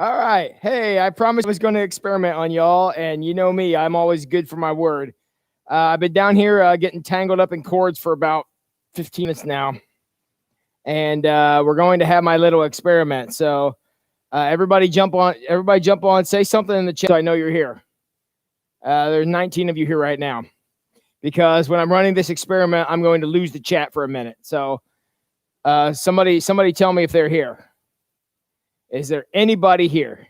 All right. Hey, I promised I was going to experiment on y'all, and you know me, I'm always good for my word. I've been down here getting tangled up in cords for about 15 minutes now, and we're going to have my little experiment. So everybody jump on. Everybody jump on. Say something in the chat so I know you're here. There's 19 of you here right now, because when I'm running this experiment, I'm going to lose the chat for a minute. So somebody tell me if they're here. Is there anybody here?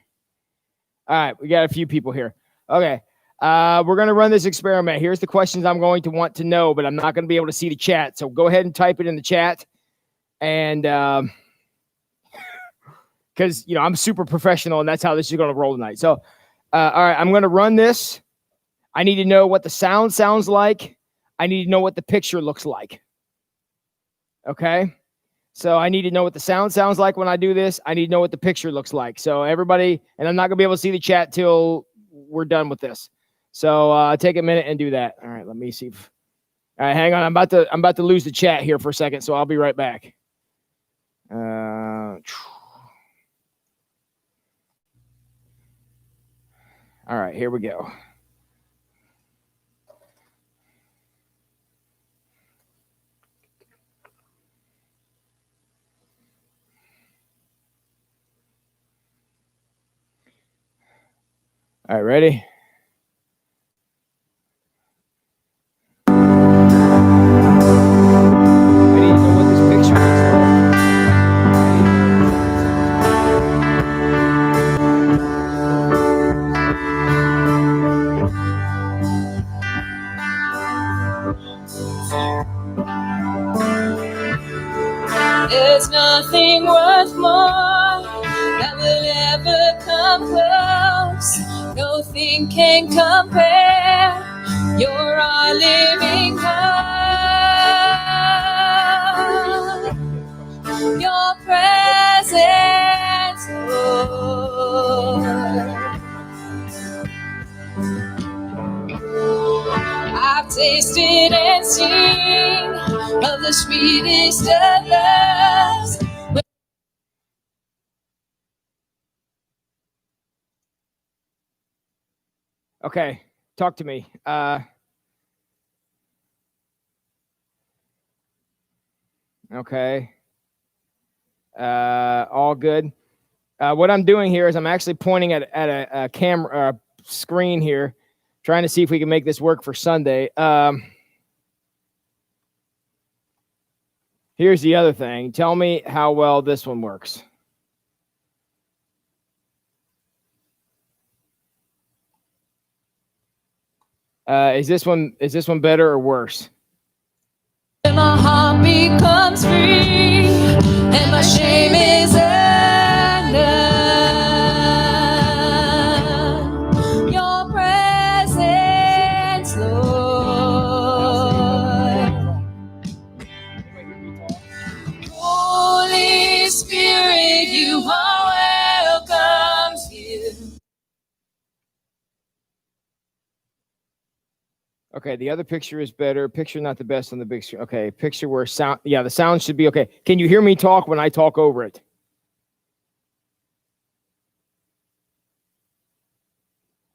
All right, we got a few people here. Okay, we're going to run this experiment. Here's the questions I'm going to want to know, but I'm not going to be able to see the chat. So go ahead and type it in the chat. And because, I'm super professional, and that's how this is going to roll tonight. So, all right, I'm going to run this. I need to know what the sound sounds like. I need to know what the picture looks like. Okay? So I need to know what the sound sounds like when I do this. I need to know what the picture looks like. So everybody, and I'm not going to be able to see the chat till we're done with this. So take a minute and do that. All right, let me see. All right, hang on. I'm about to lose the chat here for a second, so I'll be right back. All right, here we go. All right, ready? I need to know what this picture looks like. There's nothing worth more that will ever come close. Nothing can compare. You're our living God. Your presence, Lord. I've tasted and seen of the sweetest of loves. Okay, talk to me. Okay. All good. What I'm doing here is I'm actually pointing at a camera screen here, trying to see if we can make this work for Sunday. Here's the other thing. Tell me how well this one works. Is this one better or worse? My heart becomes free, and my shame is undone. Your presence, Lord. Holy Spirit, you are welcome here. Okay, the other picture is better. Picture not the best on the big screen. Okay, picture where sound, the sound should be okay. Can you hear me talk when I talk over it?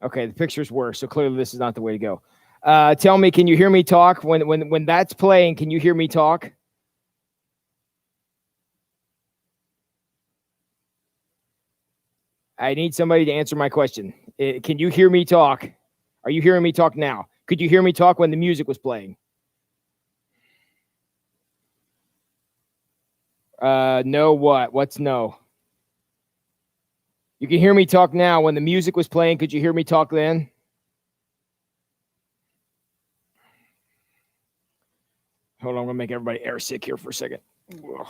Okay, the picture's worse, so clearly this is not the way to go. Tell me, can you hear me talk when that's playing? Can you hear me talk? I need somebody to answer my question. Can you hear me talk? Are you hearing me talk now? Could you hear me talk when the music was playing? No what? What's no? You can hear me talk now. When the music was playing, could you hear me talk then? Hold on, I'm going to make everybody air sick here for a second. Ugh.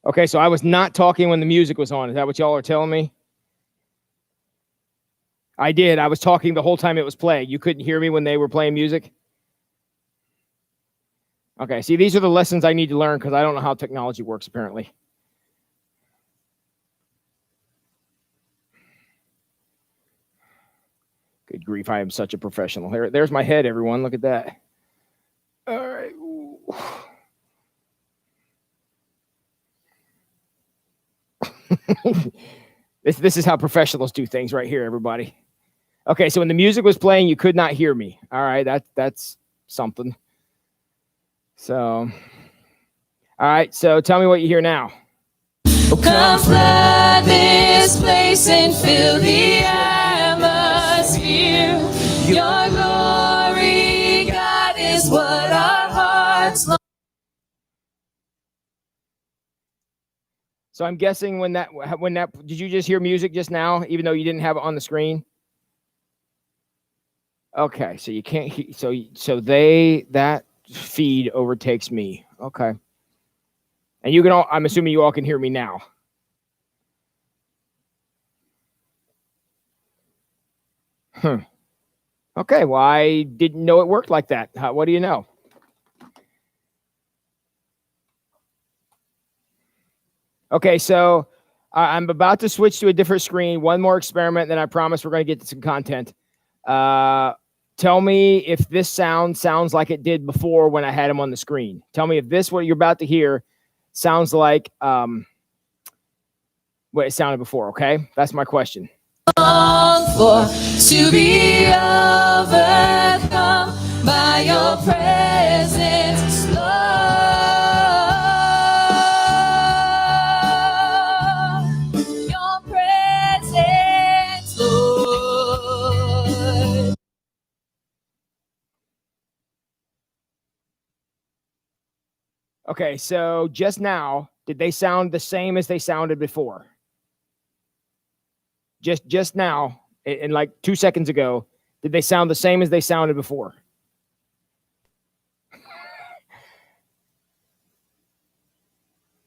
Okay, so I was not talking when the music was on. Is that what y'all are telling me? I did. I was talking the whole time it was playing. You couldn't hear me when they were playing music? Okay, see, these are the lessons I need to learn because I don't know how technology works, apparently. Good grief, I am such a professional. There's my head, everyone. Look at that. All right. This is how professionals do things right here, everybody. Okay, so when the music was playing, you could not hear me. All right, that's something. So, all right, so tell me what you hear now. Come flood this place and fill the atmosphere. Your glory, God, is what our hearts long. So I'm guessing when that did you just hear music just now, even though you didn't have it on the screen? Okay, so you can't hear. So that feed overtakes me. Okay, and you can all. I'm assuming you all can hear me now. Okay, well, I didn't know it worked like that. What do you know? Okay, so I'm about to switch to a different screen. One more experiment, then I promise we're going to get to some content. Tell me if this sounds like it did before when I had him on the screen. Tell me if this, what you're about to hear, sounds like what it sounded before, okay? That's my question. For to be overcome by your presence, Lord. Your presence, Lord. Okay, so just now, did they sound the same as they sounded before? Just now, and like 2 seconds ago, did they sound the same as they sounded before?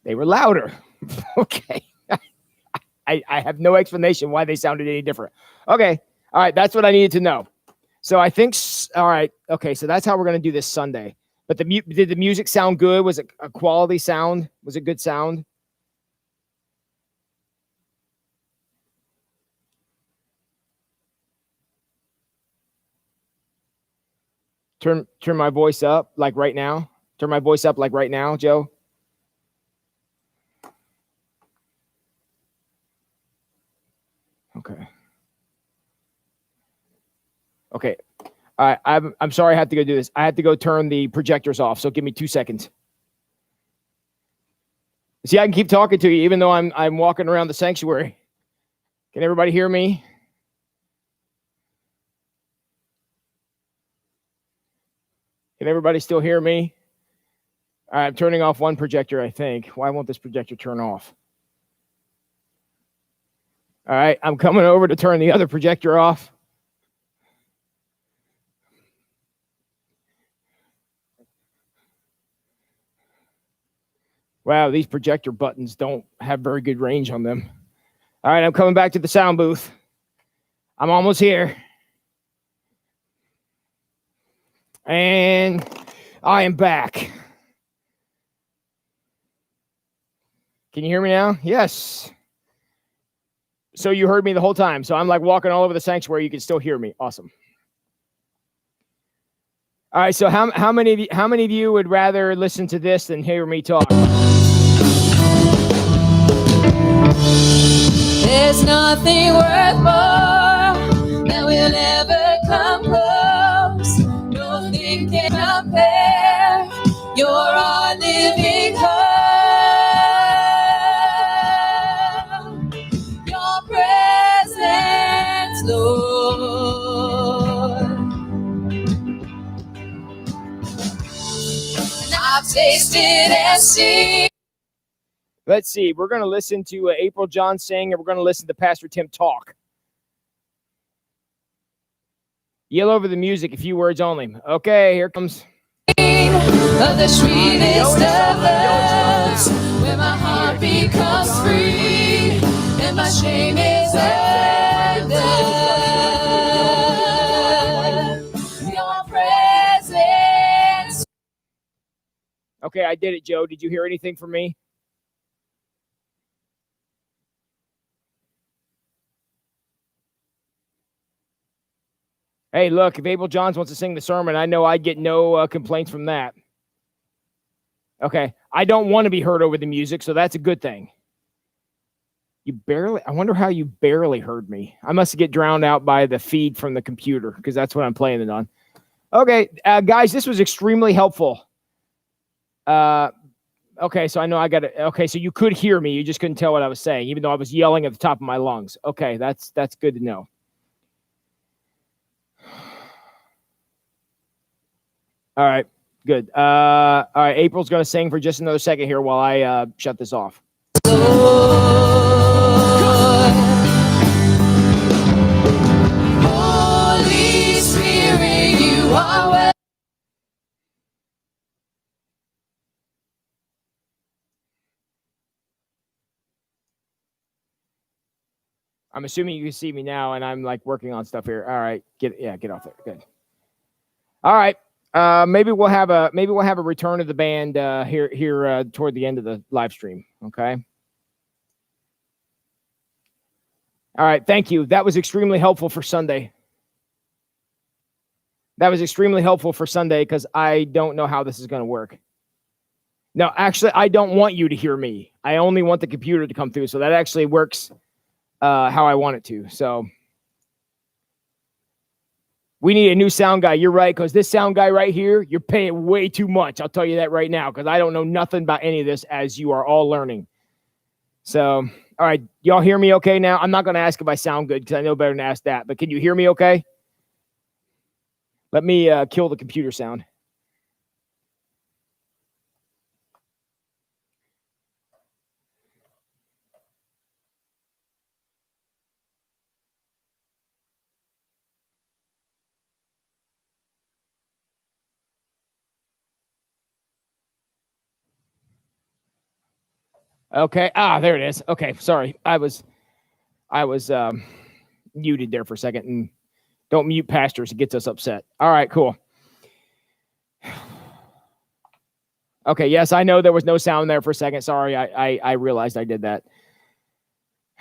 They were louder. Okay. I have no explanation why they sounded any different. Okay. All right. That's what I needed to know. So I think, all right. Okay. So that's how we're going to do this Sunday. But did the music sound good? Was it a quality sound? Was it good sound? Turn my voice up like right now. Turn my voice up like right now, Joe. Okay. Okay. All right. I'm sorry I have to go do this. I have to go turn the projectors off. So give me 2 seconds. See, I can keep talking to you even though I'm walking around the sanctuary. Can everybody hear me? Can everybody still hear me? All right, I'm turning off one projector, I think. Why won't this projector turn off? All right, I'm coming over to turn the other projector off. Wow, these projector buttons don't have very good range on them. All right, I'm coming back to the sound booth. I'm almost here. And I am back. Can you hear me now? Yes. So you heard me the whole time. So I'm like walking all over the sanctuary. You can still hear me. Awesome. All right. So how many of you would rather listen to this than hear me talk? There's nothing worth more that will ever come close. Nothing can compare. You're our living hope. Your presence, Lord. And I've tasted and seen. Let's see. We're going to listen to April John sing, and we're going to listen to Pastor Tim talk. Yell over the music, a few words only. Okay, here comes. Of the sweetest of loves, where my heart becomes free, and my shame is undone. Your presence. Okay, I did it, Joe. Did you hear anything from me? Hey, look, if Abel Johns wants to sing the sermon, I know I'd get no complaints from that. Okay. I don't want to be heard over the music, so that's a good thing. I wonder how you barely heard me. I must get drowned out by the feed from the computer because that's what I'm playing it on. Okay, guys, this was extremely helpful. Okay, so I know I got it. Okay, so you could hear me. You just couldn't tell what I was saying, even though I was yelling at the top of my lungs. Okay, that's good to know. All right, good. All right, April's going to sing for just another second here while I shut this off. Holy Spirit, you are welcome. I'm assuming you can see me now, and I'm like working on stuff here. All right, get off there. Good. All right. Maybe we'll have a return of the band here toward the end of the live stream. Okay. All right. Thank you. That was extremely helpful for Sunday. Because I don't know how this is going to work. No, actually, I don't want you to hear me. I only want the computer to come through. So that actually works how I want it to. So we need a new sound guy. You're right, because this sound guy right here, you're paying way too much. I'll tell you that right now, because I don't know nothing about any of this, as you are all learning. So, all right, y'all hear me okay now? I'm not going to ask if I sound good, because I know better than to ask that. But can you hear me okay? Let me kill the computer sound. Okay. There it is. Okay. Sorry. I was muted there for a second, and don't mute pastors. It gets us upset. All right, cool. Okay. Yes, I know there was no sound there for a second. Sorry. I realized I did that.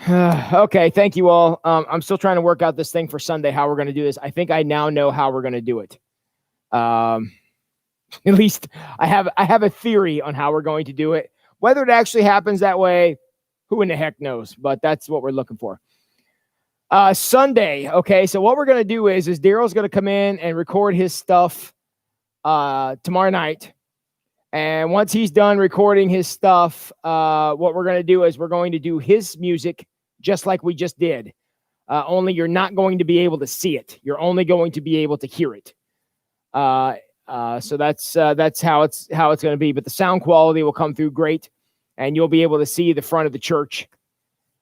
Okay. Thank you all. I'm still trying to work out this thing for Sunday, how we're going to do this. I think I now know how we're going to do it. At least I have a theory on how we're going to do it. Whether it actually happens that way, who in the heck knows? But that's what we're looking for. Sunday. Okay. So what we're going to do is Daryl's going to come in and record his stuff tomorrow night. And once he's done recording his stuff, what we're going to do is we're going to do his music just like we just did. Only you're not going to be able to see it. You're only going to be able to hear it. So that's how it's going to be. But the sound quality will come through great, and you'll be able to see the front of the church.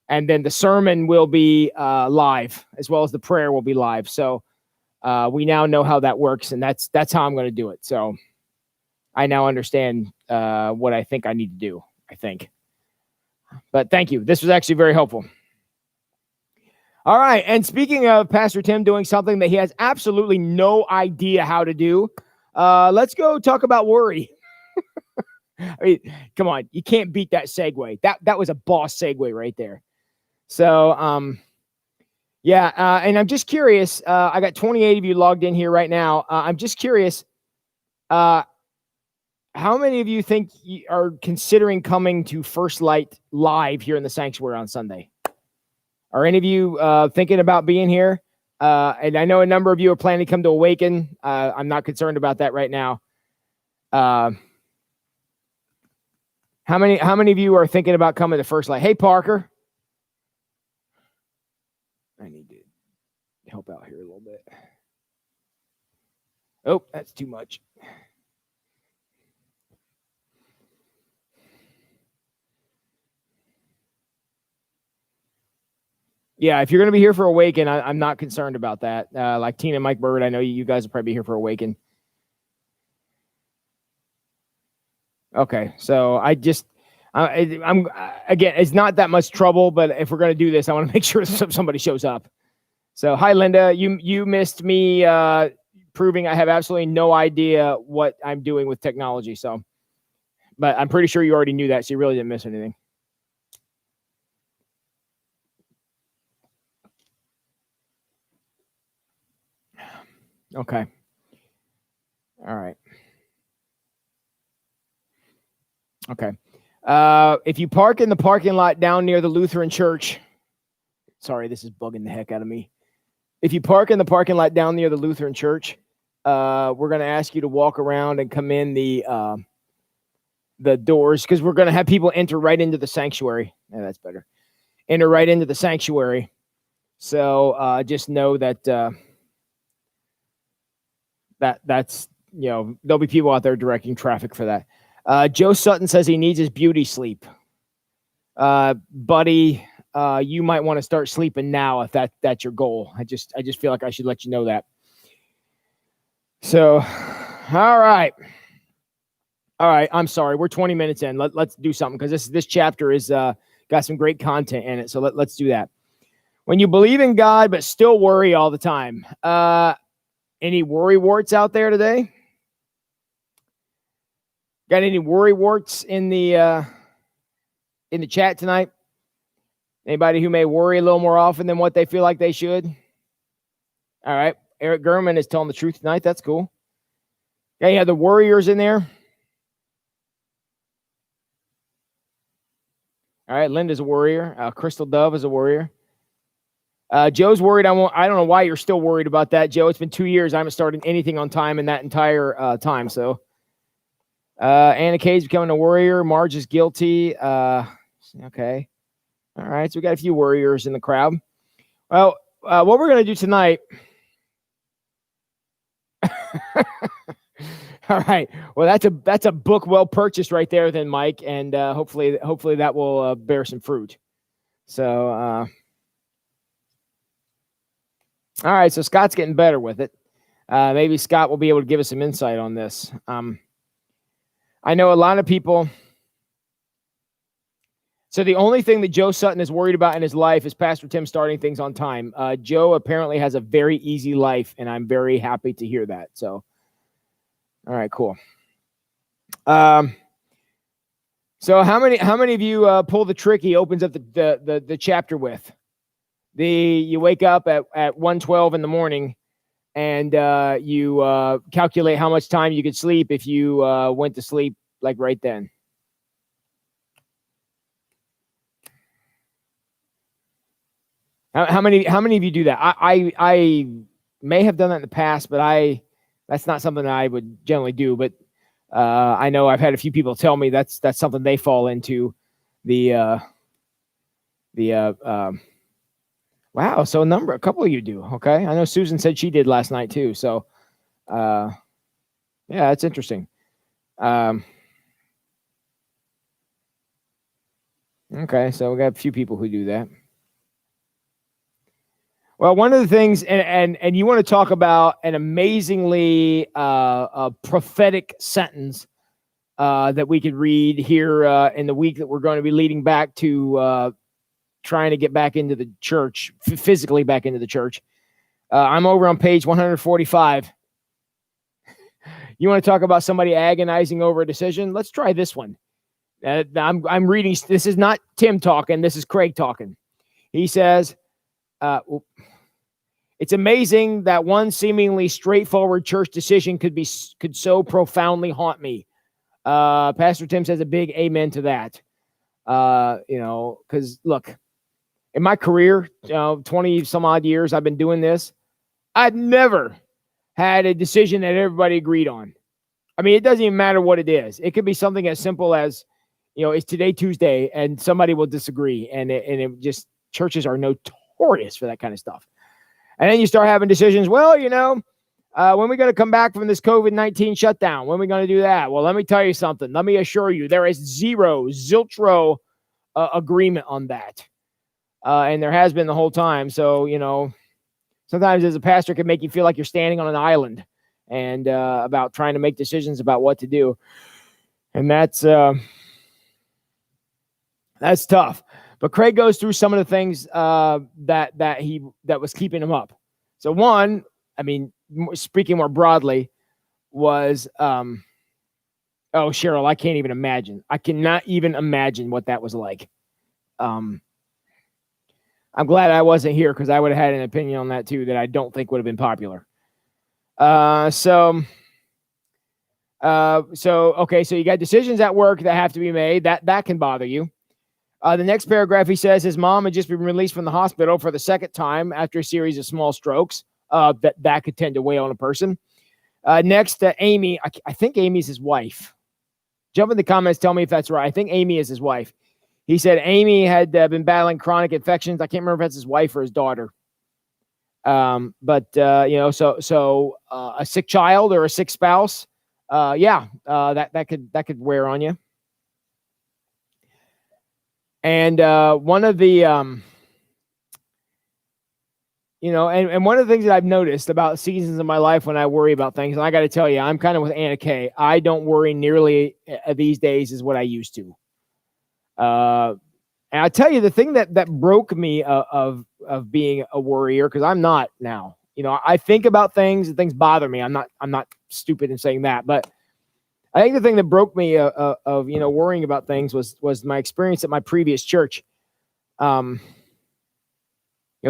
And then the sermon will be live, as well as the prayer will be live. So we now know how that works, and that's how I'm going to do it. So I now understand what I think I need to do, I think. But thank you. This was actually very helpful. All right. And speaking of Pastor Tim doing something that he has absolutely no idea how to do, let's go talk about worry. I mean, come on. You can't beat that segue. That was a boss segue right there. So, and I'm just curious. I got 28 of you logged in here right now. I'm just curious. How many of you think you are considering coming to First Light live here in the sanctuary on Sunday? Are any of you thinking about being here? And I know a number of you are planning to come to Awaken. I'm not concerned about that right now. How many of you are thinking about coming to First Light? Hey, Parker. I need to help out here a little bit. Oh, that's too much. Yeah, if you're going to be here for Awaken, I'm not concerned about that. Like Tina and Mike Bird, I know you guys will probably be here for Awaken. Okay, so I'm again, it's not that much trouble, but if we're going to do this, I want to make sure somebody shows up. So, hi, Linda. You missed me proving I have absolutely no idea what I'm doing with technology. So, but I'm pretty sure you already knew that, so you really didn't miss anything. Okay. All right. Okay. If you park in the parking lot down near the Lutheran church, sorry, this is bugging the heck out of me. If you park in the parking lot down near the Lutheran church, we're going to ask you to walk around and come in the doors, because we're going to have people enter right into the sanctuary. Yeah, that's better. Enter right into the sanctuary. So just know that that's, there'll be people out there directing traffic for that. Joe Sutton says he needs his beauty sleep. Buddy, you might want to start sleeping now if that's your goal. I just feel like I should let you know that. So, all right. I'm sorry. We're 20 minutes in. Let's do something, because this chapter is got some great content in it. So let's do that. When you believe in God but still worry all the time. Any worry warts out there today? Got any worry warts in the chat tonight? Anybody who may worry a little more often than what they feel like they should? All right. Eric Gurman is telling the truth tonight. That's cool. Yeah, you have the warriors in there. All right. Linda's a warrior. Crystal Dove is a warrior. Joe's worried. I don't know why you're still worried about that, Joe. It's been 2 years. I haven't started anything on time in that entire time. So Anna Kay's becoming a warrior. Marge is guilty. Okay. All right. So we got a few warriors in the crowd. Well, what we're going to do tonight. All right. Well, that's a book well purchased right there, then, Mike, and hopefully that will bear some fruit. So, all right. So Scott's getting better with it. Maybe Scott will be able to give us some insight on this. I know a lot of people. So the only thing that Joe Sutton is worried about in his life is Pastor Tim starting things on time. Joe apparently has a very easy life, and I'm very happy to hear that. So, all right, cool. So how many of you pull the trick he opens up the chapter with? You wake up at 1:12 in the morning, and you calculate how much time you could sleep if you went to sleep like right then. How many of you do that? I may have done that in the past, but that's not something that I would generally do. But I know I've had a few people tell me that's something they fall into. Wow, so a couple of you do. Okay, I know Susan said she did last night too. So yeah, that's interesting. Okay, so we got a few people who do that. Well, one of the things, and you want to talk about an amazingly prophetic sentence that we could read here in the week that we're going to be leading back to trying to get back into the church, physically back into the church. I'm over on page 145. You want to talk about somebody agonizing over a decision? Let's try this one. I'm reading. This is not Tim talking. This is Craig talking. He says, it's amazing that one seemingly straightforward church decision could so profoundly haunt me. Pastor Tim says a big amen to that. Because look, in my career, 20 some odd years I've been doing this, I've never had a decision that everybody agreed on. I mean, it doesn't even matter what it is. It could be something as simple as, is today Tuesday, and somebody will disagree, and it just, churches are notorious for that kind of stuff. And then you start having decisions. Well, when are we going to come back from this COVID-19 shutdown? When are we going to do that? Well, let me tell you something. Let me assure you, there is zilch agreement on that. And there has been the whole time. So, sometimes as a pastor, it can make you feel like you're standing on an island and about trying to make decisions about what to do. And that's tough. But Craig goes through some of the things that was keeping him up. So one, I mean, speaking more broadly, was Cheryl, I can't even imagine. I cannot even imagine what that was like. I'm glad I wasn't here, because I would have had an opinion on that too that I don't think would have been popular. So okay, so you got decisions at work that have to be made. That can bother you. The next paragraph, he says his mom had just been released from the hospital for the second time after a series of small strokes. That could tend to weigh on a person. Next, Amy. I think Amy's his wife. Jump in the comments, tell me if that's right. I think Amy is his wife. He said Amy had been battling chronic infections. I can't remember if that's his wife or his daughter. But a sick child or a sick spouse, that could wear on you. And one of the and one of the things that I've noticed about seasons of my life when I worry about things, and I got to tell you, I'm kind of with Anna Kay. I don't worry nearly these days as what I used to. And I'll tell you the thing that broke me of being a worrier, because I'm not now. I think about things and things bother me. I'm not stupid in saying that, but I think the thing that broke me of worrying about things was my experience at my previous church.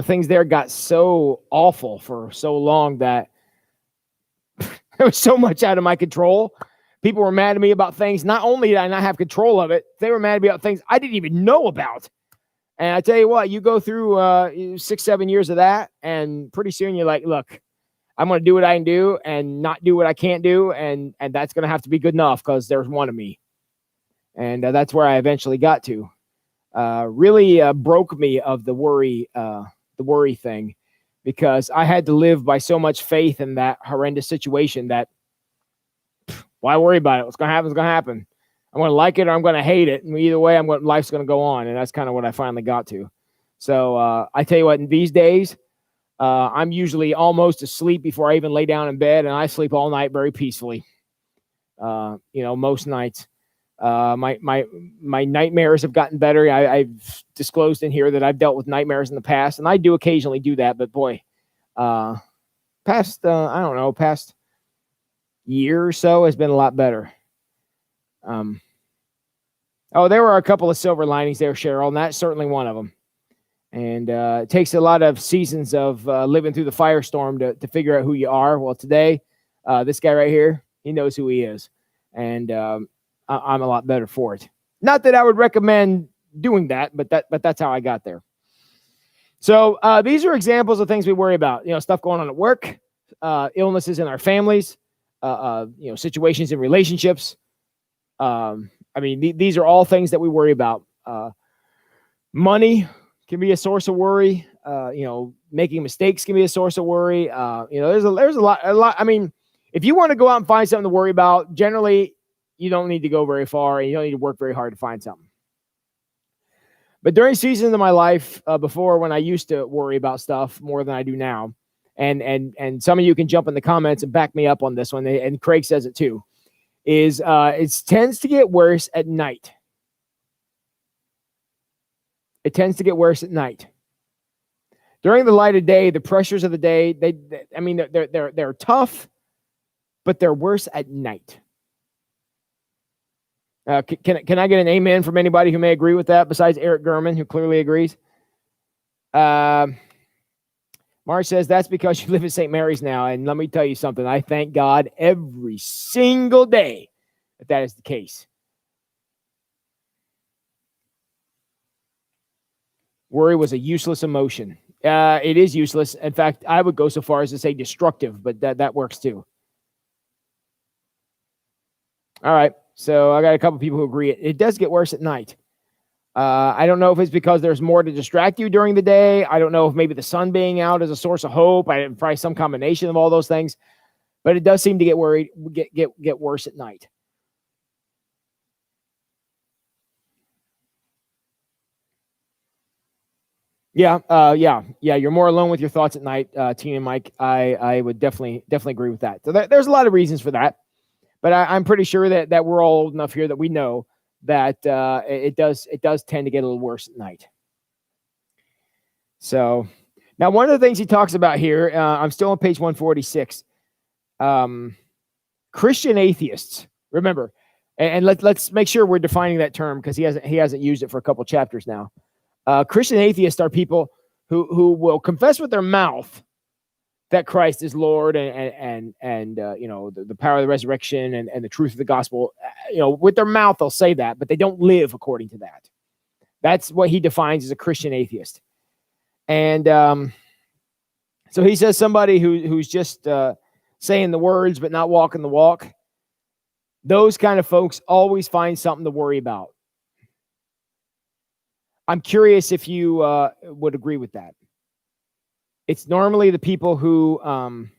Things there got so awful for so long that there was so much out of my control. People were mad at me about things. Not only did I not have control of it, they were mad at me about things I didn't even know about. And I tell you what, you go through 6-7 years of that, and pretty soon you're like, look, I'm going to do what I can do and not do what I can't do. And that's going to have to be good enough because there's one of me. And that's where I eventually got to. Really broke me of the worry thing, because I had to live by so much faith in that horrendous situation that why worry about it? What's going to happen is going to happen. I'm going to like it or I'm going to hate it. And either way, life's going to go on. And that's kind of what I finally got to. So I tell you what, in these days, I'm usually almost asleep before I even lay down in bed, and I sleep all night very peacefully. Most nights. My nightmares have gotten better. I've disclosed in here that I've dealt with nightmares in the past, and I do occasionally do that. But boy, past year or so has been a lot better. There were a couple of silver linings there, Cheryl, and that's certainly one of them. And it takes a lot of seasons of living through the firestorm to figure out who you are. Well, today, this guy right here, he knows who he is. And I'm a lot better for it. Not that I would recommend doing that, but that's how I got there. So these are examples of things we worry about. Stuff going on at work, illnesses in our families, situations in relationships. These are all things that we worry about. Money can be a source of worry. Making mistakes can be a source of worry. There's a lot. If you want to go out and find something to worry about, generally you don't need to go very far, and you don't need to work very hard to find something. But during seasons of my life, before, when I used to worry about stuff more than I do now, and some of you can jump in the comments and back me up on this one, and Craig says it too, is it tends to get worse at night. It tends to get worse at night. During the light of day, the pressures of the day, they're tough, but they're worse at night. Can I get an amen from anybody who may agree with that besides Eric Gurman, who clearly agrees? Mark says that's because you live in St. Mary's now, and let me tell you something. I thank God every single day that is the case. Worry was a useless emotion. It is useless. In fact, I would go so far as to say destructive, but that works too. All right. So I got a couple people who agree. It does get worse at night. I don't know if it's because there's more to distract you during the day. I don't know if maybe the sun being out is a source of hope. Probably some combination of all those things. But it does seem to get worse at night. Yeah. You're more alone with your thoughts at night, Tina and Mike. I would definitely agree with that. So there's a lot of reasons for that, but I'm pretty sure that we're all old enough here that we know that it does tend to get a little worse at night. So now one of the things he talks about here, I'm still on page 146. Christian atheists. Remember, and let's make sure we're defining that term, because he hasn't used it for a couple chapters now. Christian atheists are people who will confess with their mouth that Christ is Lord and the power of the resurrection and the truth of the gospel. With their mouth they'll say that, but they don't live according to that. That's what he defines as a Christian atheist. And so he says somebody who's just saying the words but not walking the walk. Those kind of folks always find something to worry about. I'm curious if you would agree with that. It's normally the people who, are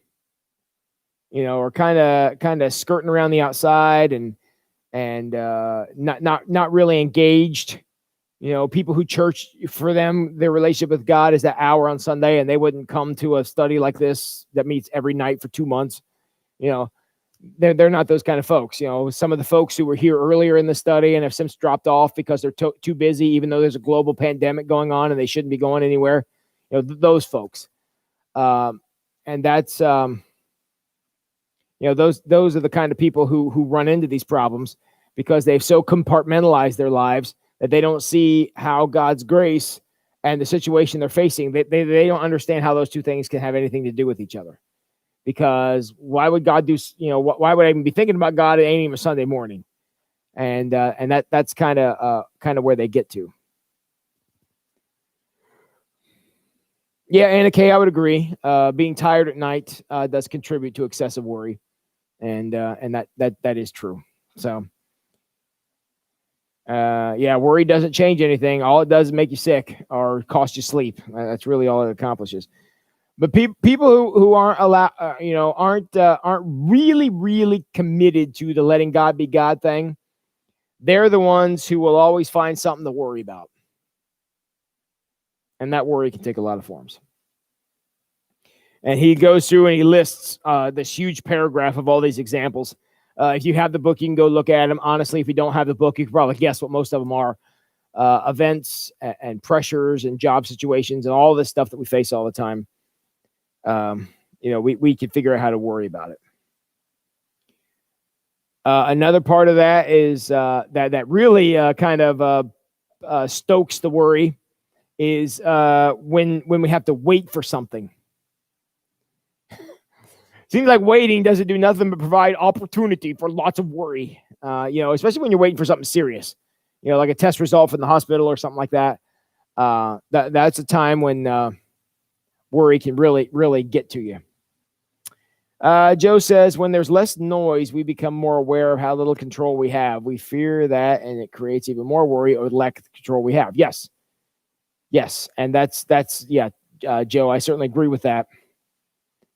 kind of skirting around the outside and not really engaged. People who church, for them, their relationship with God is that hour on Sunday, and they wouldn't come to a study like this that meets every night for 2 months. They're not those kind of folks. Some of the folks who were here earlier in the study and have since dropped off because they're too busy, even though there's a global pandemic going on and they shouldn't be going anywhere. Those folks. And that's, those are the kind of people who run into these problems because they've so compartmentalized their lives that they don't see how God's grace and the situation they're facing, they don't understand how those two things can have anything to do with each other. Because why would God do, why would I even be thinking about God? It ain't even a Sunday morning. And that's kind of where they get to. Yeah, Anna Kay, I would agree. Being tired at night does contribute to excessive worry. And that is true. So, worry doesn't change anything. All it does is make you sick or cost you sleep. That's really all it accomplishes. But people who aren't aren't really committed to the letting God be God thing, they're the ones who will always find something to worry about. And that worry can take a lot of forms. And he goes through and he lists this huge paragraph of all these examples. If you have the book, you can go look at them. Honestly, if you don't have the book, you can probably guess what most of them are. Events and pressures and job situations and all this stuff that we face all the time. We can figure out how to worry about it. Another part of that is that really kind of stokes the worry is when we have to wait for something. Seems like waiting doesn't do nothing but provide opportunity for lots of worry. Especially when you're waiting for something serious, like a test result from the hospital or something like that. That's a time when worry can really get to you. Joe says, when there's less noise, we become more aware of how little control we have. We fear that, and it creates even more worry or lack of control we have. Yes. And that's Joe, I certainly agree with that.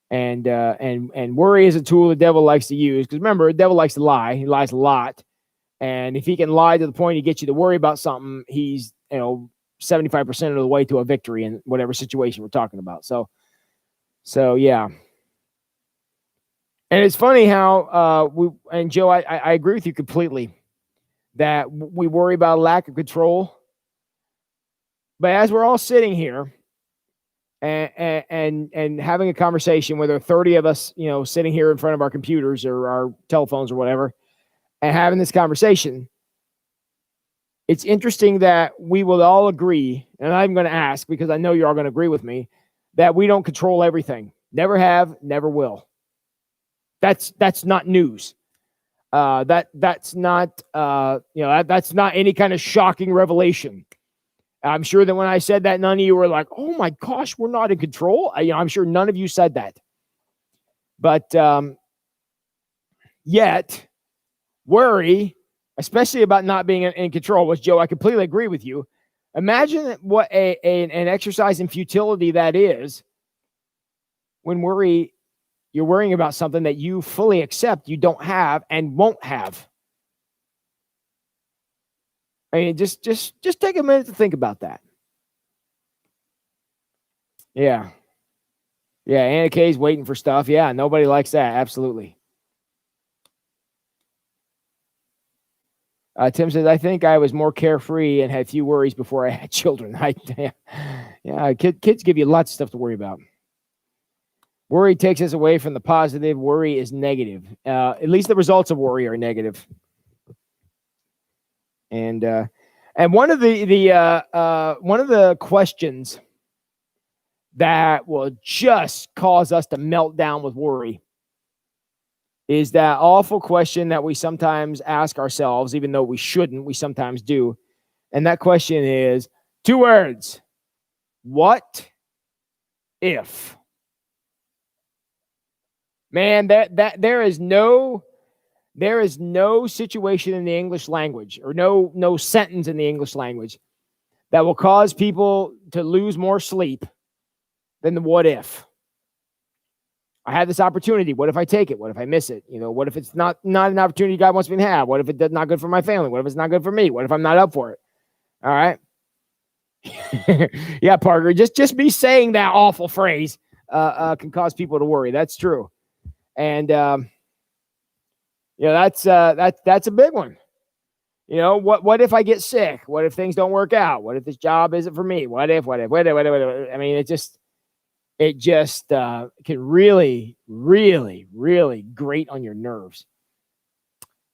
And worry is a tool the devil likes to use. Because remember, the devil likes to lie. He lies a lot. And if he can lie to the point he gets you to worry about something, he's, 75% of the way to a victory in whatever situation we're talking about. So yeah. And it's funny how Joe, I agree with you completely that we worry about a lack of control. But as we're all sitting here and having a conversation, whether 30 of us, sitting here in front of our computers or our telephones or whatever, and having this conversation, it's interesting that we will all agree, and I'm going to ask because I know you're all going to agree with me, that we don't control everything. Never have, never will. That's not news. That's not that's not any kind of shocking revelation. I'm sure that when I said that, none of you were like, "Oh my gosh, we're not in control." I'm sure none of you said that. But yet, worry, especially about not being in control, which, Joe, I completely agree with you. Imagine what an exercise in futility that is when you're worrying about something that you fully accept you don't have and won't have. I mean, just take a minute to think about that. Yeah. Anna Kay's waiting for stuff. Yeah, nobody likes that. Absolutely. Tim says, I think I was more carefree and had few worries before I had children. Kids give you lots of stuff to worry about. Worry takes us away from the positive. Worry is negative. At least the results of worry are negative. And one of the questions that will just cause us to melt down with worry is that awful question that we sometimes ask ourselves, even though we shouldn't, we sometimes do. And that question is 2 words. What if? Man, there is no situation in the English language or no sentence in the English language that will cause people to lose more sleep than the what if. I had this opportunity. What if I take it? What if I miss it? What if it's not an opportunity God wants me to have? What if it's not good for my family? What if it's not good for me? What if I'm not up for it? All right. Yeah, Parker, just me saying that awful phrase can cause people to worry. That's true. And that's a big one. What if I get sick? What if things don't work out? What if this job isn't for me? What if? I mean, it just can really, really, really grate on your nerves.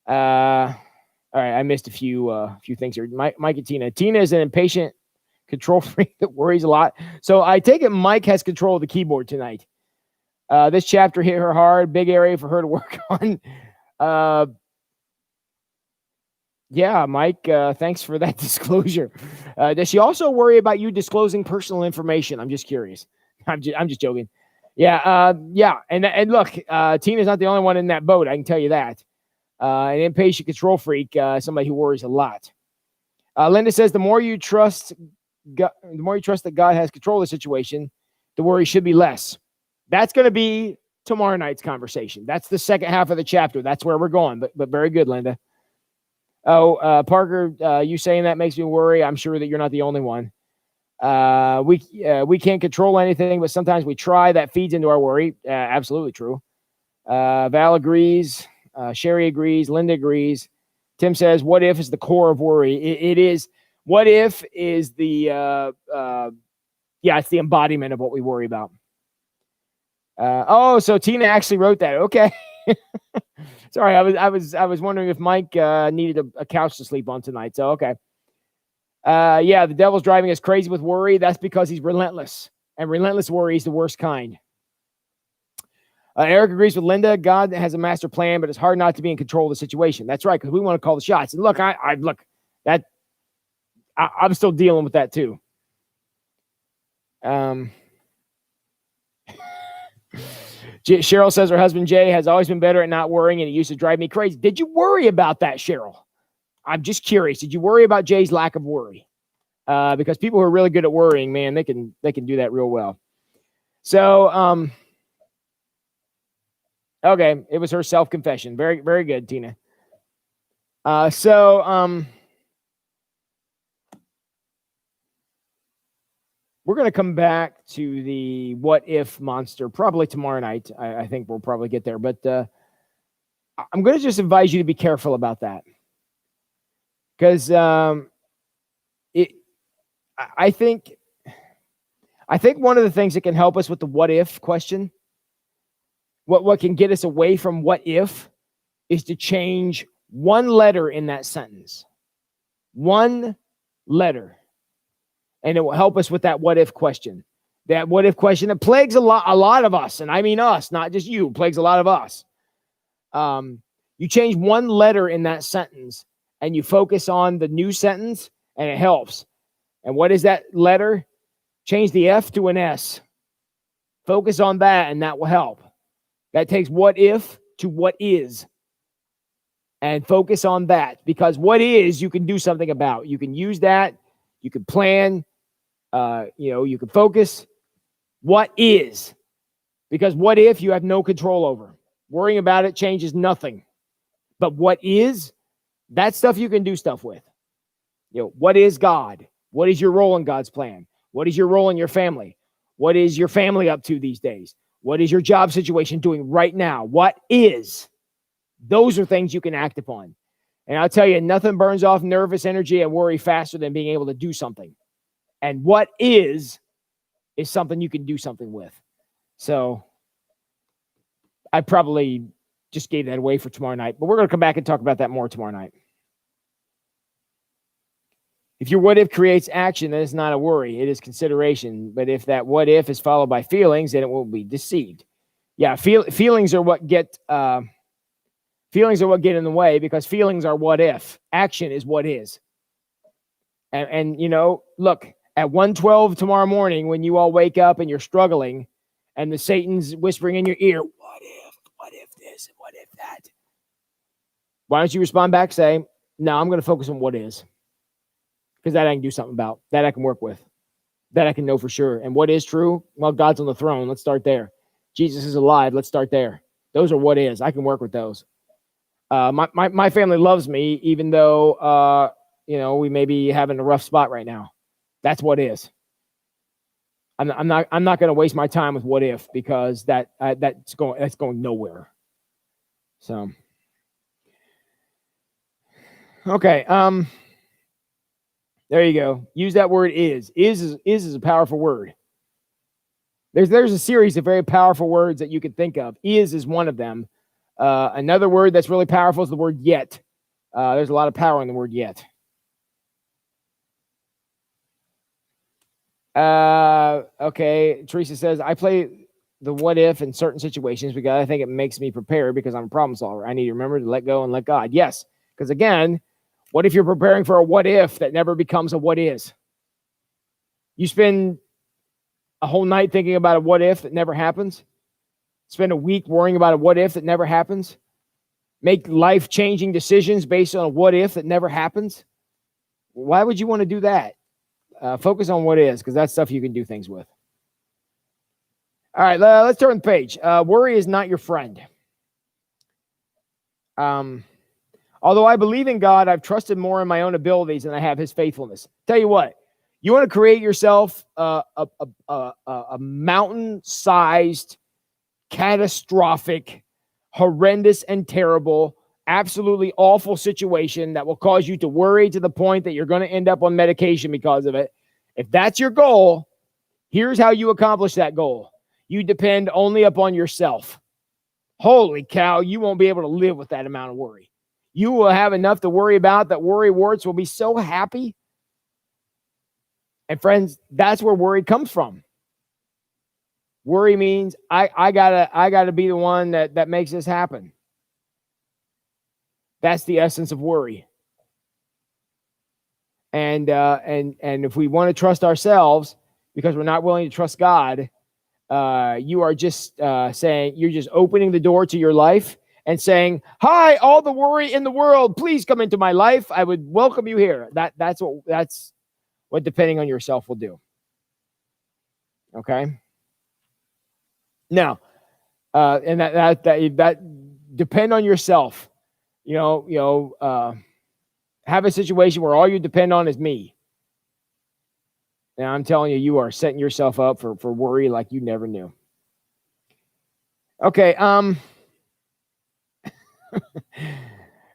All right, I missed a few things here. Mike and Tina. Tina is an impatient control freak that worries a lot. So I take it Mike has control of the keyboard tonight. This chapter hit her hard. Big area for her to work on. Yeah, Mike, thanks for that disclosure. Does she also worry about you disclosing personal information? I'm just curious. I'm just joking. Yeah, yeah. And look, Tina's not the only one in that boat. I can tell you that. An impatient control freak, somebody who worries a lot. Linda says the more you trust that God has control of the situation, the worry should be less. That's going to be tomorrow night's conversation. That's the second half of the chapter. That's where we're going. But very good, Linda. Oh, Parker, you saying that makes me worry. I'm sure that you're not the only one. We can't control anything, but sometimes we try. That feeds into our worry. Absolutely true. Val agrees. Sherry agrees. Linda agrees. Tim says, what if is the core of worry? It is. What if is the, it's the embodiment of what we worry about. So Tina actually wrote that. Okay. Sorry, I was wondering if Mike needed a couch to sleep on tonight. So okay. The devil's driving us crazy with worry. That's because he's relentless, and relentless worry is the worst kind. Eric agrees with Linda. God has a master plan, but it's hard not to be in control of the situation. That's right, because we want to call the shots. And look, I'm still dealing with that too. Cheryl says her husband Jay has always been better at not worrying, and it used to drive me crazy. Did you worry about that, Cheryl? I'm just curious. Did you worry about Jay's lack of worry? Because people who are really good at worrying, man, they can do that real well. So, okay, it was her self-confession. Very, very good, Tina. We're going to come back to the what if monster probably tomorrow night. I think we'll probably get there, but I'm going to just advise you to be careful about that. Because I think one of the things that can help us with the what if question, what can get us away from what if, is to change one letter in that sentence. One letter. And it will help us with that what if question. That what if question, it plagues a lot of us, and I mean us, not just you, plagues a lot of us. You change one letter in that sentence, and you focus on the new sentence, and it helps. And what is that letter? Change the F to an S. Focus on that, and that will help. That takes what if to what is. And focus on that, because what is, you can do something about. You can use that. You can plan. You can focus. What is? Because what if you have no control over? Worrying about it changes nothing. But what is? That stuff you can do stuff with. What is God? What is your role in God's plan? What is your role in your family? What is your family up to these days? What is your job situation doing right now? What is? Those are things you can act upon. And I'll tell you, nothing burns off nervous energy and worry faster than being able to do something. And what is something you can do something with. So I probably just gave that away for tomorrow night, but we're going to come back and talk about that more tomorrow night. If your what if creates action, then it's not a worry. It is consideration. But if that what if is followed by feelings, then it will be deceived. Yeah, feelings are what get in the way, because feelings are what if. Action is what is. And look, at 1:12 tomorrow morning, when you all wake up and you're struggling, and the Satan's whispering in your ear, what if this, what if that? Why don't you respond back, say, no, I'm going to focus on what is. Because that I can do something about, that I can work with, that I can know for sure. And what is true? Well, God's on the throne. Let's start there. Jesus is alive. Let's start there. Those are what is. I can work with those. My family loves me, even though, we may be having a rough spot right now. That's what is. I'm not going to waste my time with what if, because that's going nowhere. So, okay. There you go. Use that word is. Is a powerful word. There's a series of very powerful words that you could think of. Is one of them. Another word that's really powerful is the word yet. There's a lot of power in the word yet. Okay. Teresa says, I play the what if in certain situations because I think it makes me prepared because I'm a problem solver. I need to remember to let go and let God. Yes. Because again, what if you're preparing for a what if that never becomes a what is? You spend a whole night thinking about a what if that never happens. Spend a week worrying about a what if that never happens. Make life-changing decisions based on a what if that never happens. Why would you want to do that? Focus on what is, because that's stuff you can do things with. All right, let's turn the page. Worry is not your friend. Although I believe in God, I've trusted more in my own abilities than I have his faithfulness. Tell you what, you want to create yourself a mountain-sized, catastrophic, horrendous and terrible, absolutely awful situation that will cause you to worry to the point that you're going to end up on medication because of it. If that's your goal, here's how you accomplish that goal. You depend only upon yourself. Holy cow, you won't be able to live with that amount of worry. You will have enough to worry about that worry warts will be so happy. And friends, that's where worry comes from. Worry means I gotta be the one that makes this happen. That's the essence of worry. And if we want to trust ourselves because we're not willing to trust God, you are just saying, you're just opening the door to your life and saying, hi, all the worry in the world, please come into my life. I would welcome you here. That's what depending on yourself will do. Okay. Now, and that depend on yourself. Have a situation where all you depend on is me. And I'm telling you, you are setting yourself up for worry like you never knew. Okay.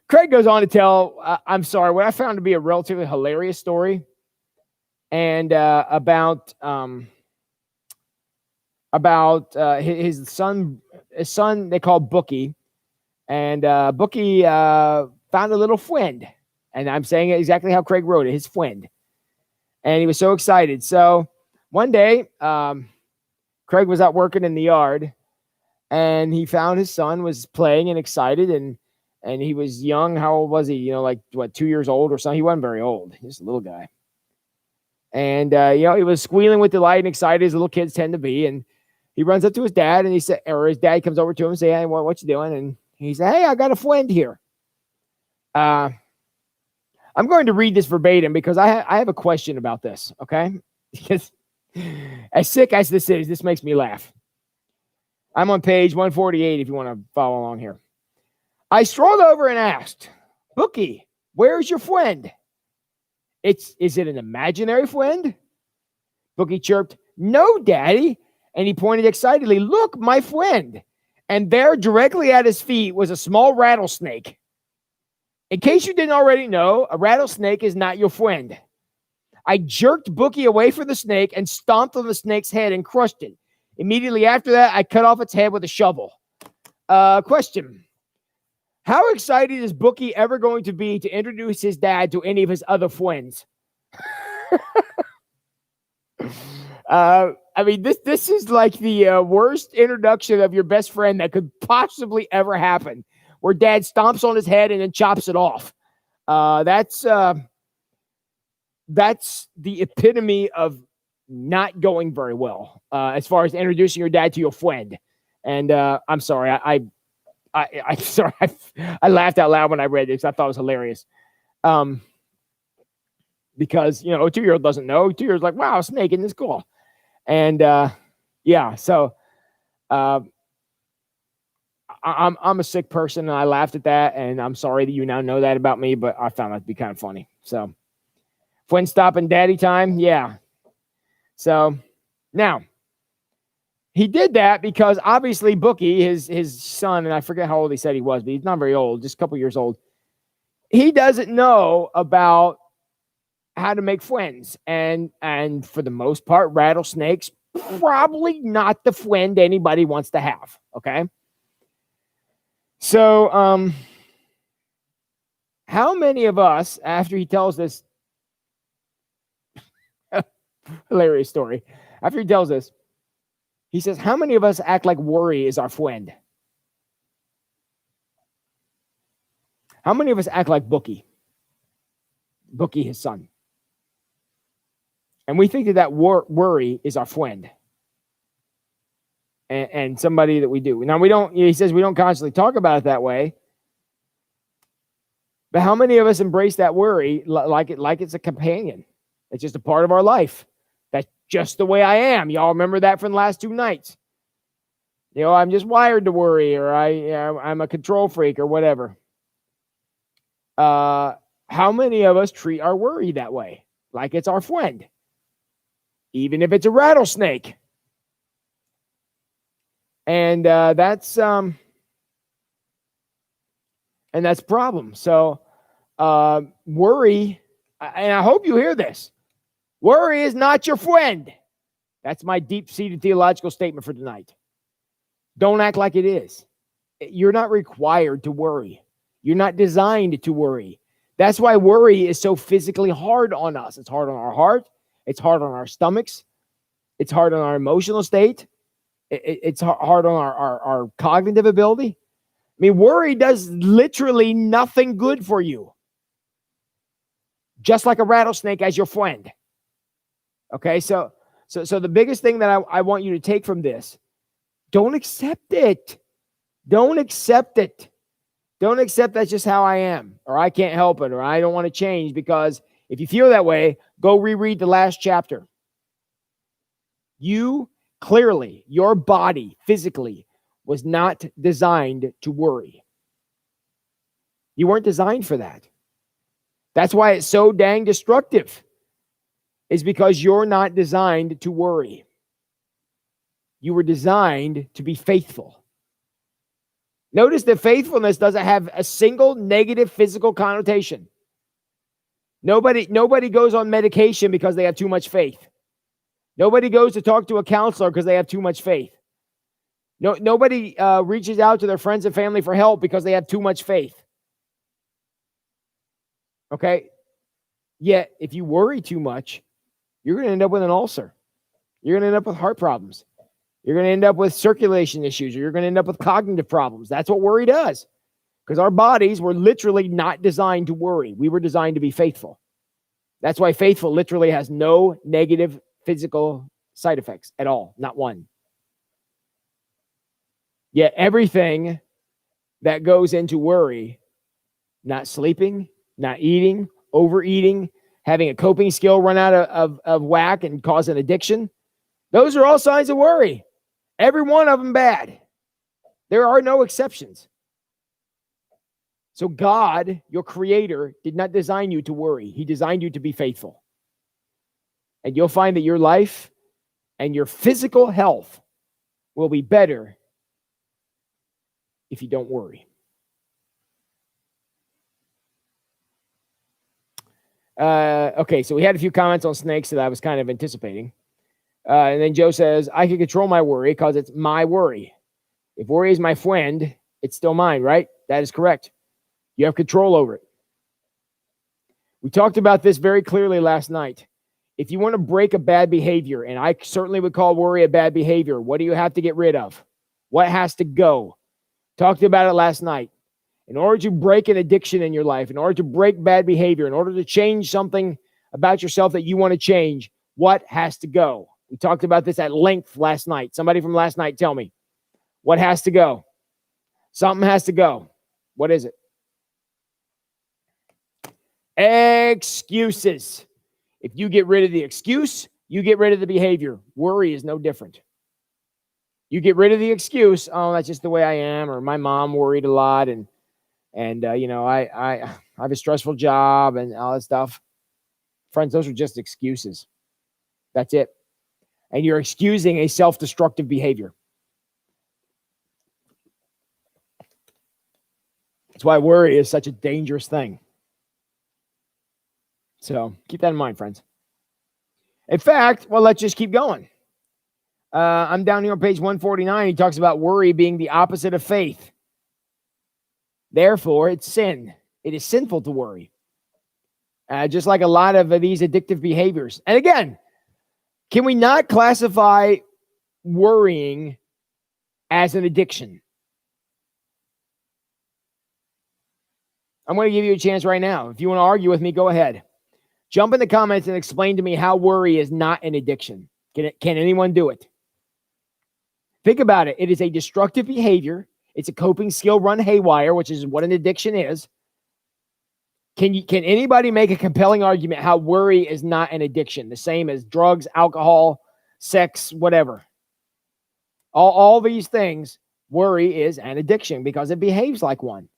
Craig goes on to tell, I'm sorry, what I found to be a relatively hilarious story, and about his son. His son they call Bookie, and Bookie found a little friend, and I'm saying it exactly how Craig wrote it, his friend, and he was so excited. So one day, Craig was out working in the yard, and he found his son was playing and excited, and he was young. How old was he? Like 2 years old or something. He wasn't very old. He was a little guy. And, he was squealing with delight and excited as little kids tend to be. And he runs up to his dad, and his dad comes over to him and say, hey, what you doing? And he said, hey, I got a friend here. I'm going to read this verbatim because I have a question about this. Okay. Because as sick as this is, this makes me laugh. I'm on page 148 if you want to follow along here. I strolled over and asked, Bookie, where's your friend? Is it an imaginary friend? Bookie chirped, no, Daddy. And he pointed excitedly, look, my friend. And there, directly at his feet, was a small rattlesnake. In case you didn't already know, a rattlesnake is not your friend. I jerked Bookie away from the snake and stomped on the snake's head and crushed it. Immediately after that, I cut off its head with a shovel. Question. How excited is Bookie ever going to be to introduce his dad to any of his other friends? I mean, this is like the worst introduction of your best friend that could possibly ever happen, where dad stomps on his head and then chops it off. That's the epitome of not going very well as far as introducing your dad to your friend. And I'm sorry, I'm sorry, I laughed out loud when I read this. I thought it was hilarious. Because a 2-year-old doesn't know. 2 years like, wow, a snake in this cool. And yeah, so I'm a sick person, and I laughed at that, and I'm sorry that you now know that about me, but I found that to be kind of funny. So when stopping daddy time, yeah. So now he did that because obviously Bookie, his son, and I forget how old he said he was, but he's not very old, just a couple years old. He doesn't know about how to make friends, and for the most part, rattlesnakes probably not the friend anybody wants to have. Okay, so how many of us, after he tells this hilarious story, after he tells this, he says, how many of us act like worry is our friend? How many of us act like Bookie, his son? And we think that worry is our friend and somebody that we do. Now, we don't, he says we don't constantly talk about it that way. But how many of us embrace that worry like it's a companion? It's just a part of our life. That's just the way I am. Y'all remember that from the last 2 nights. I'm just wired to worry, or I'm a control freak or whatever. How many of us treat our worry that way? Like it's our friend? Even if it's a rattlesnake. And that's a problem. So worry, and I hope you hear this, worry is not your friend. That's my deep-seated theological statement for tonight. Don't act like it is. You're not required to worry. You're not designed to worry. That's why worry is so physically hard on us. It's hard on our heart. It's hard on our stomachs. It's hard on our emotional state. It's hard on our cognitive ability. I mean, worry does literally nothing good for you. Just like a rattlesnake as your friend. Okay, so the biggest thing that I want you to take from this, don't accept it. Don't accept it. Don't accept that's just how I am, or I can't help it, or I don't want to change, because if you feel that way, go reread the last chapter. You clearly, your body physically was not designed to worry. You weren't designed for that. That's why it's so dang destructive, is because you're not designed to worry. You were designed to be faithful. Notice that faithfulness doesn't have a single negative physical connotation. Nobody goes on medication because they have too much faith. Nobody goes to talk to a counselor because they have too much faith. Nobody reaches out to their friends and family for help because they have too much faith. Okay? Yet, if you worry too much, you're going to end up with an ulcer. You're going to end up with heart problems. You're going to end up with circulation issues, or you're going to end up with cognitive problems. That's what worry does. Because our bodies were literally not designed to worry. We were designed to be faithful. That's why faithful literally has no negative physical side effects at all. Not one. Yet everything that goes into worry, not sleeping, not eating, overeating, having a coping skill run out of whack and cause an addiction, those are all signs of worry. Every one of them bad. There are no exceptions. So God, your creator, did not design you to worry. He designed you to be faithful. And you'll find that your life and your physical health will be better if you don't worry. Okay, so we had a few comments on snakes that I was kind of anticipating. And then Joe says, I can control my worry because it's my worry. If worry is my friend, it's still mine, right? That is correct. You have control over it. We talked about this very clearly last night. If you want to break a bad behavior, and I certainly would call worry a bad behavior, what do you have to get rid of? What has to go? Talked about it last night. In order to break an addiction in your life, in order to break bad behavior, in order to change something about yourself that you want to change, what has to go? We talked about this at length last night. Somebody from last night tell me. What has to go? Something has to go. What is it? Excuses. If you get rid of the excuse, you get rid of the behavior. Worry is no different. You get rid of the excuse, oh, that's just the way I am, or my mom worried a lot, and I have a stressful job and all that stuff. Friends, those are just excuses. That's it. And you're excusing a self-destructive behavior. That's why worry is such a dangerous thing. So keep that in mind, friends. In fact, well, let's just keep going. I'm down here on page 149. He talks about worry being the opposite of faith. Therefore, it's sin. It is sinful to worry. Just like a lot of these addictive behaviors. And again, can we not classify worrying as an addiction? I'm going to give you a chance right now. If you want to argue with me, go ahead. Jump in the comments and explain to me how worry is not an addiction. Can anyone do it? Think about it. It is a destructive behavior. It's a coping skill run haywire, which is what an addiction is. Can anybody make a compelling argument how worry is not an addiction? The same as drugs, alcohol, sex, whatever. All these things, worry is an addiction because it behaves like one.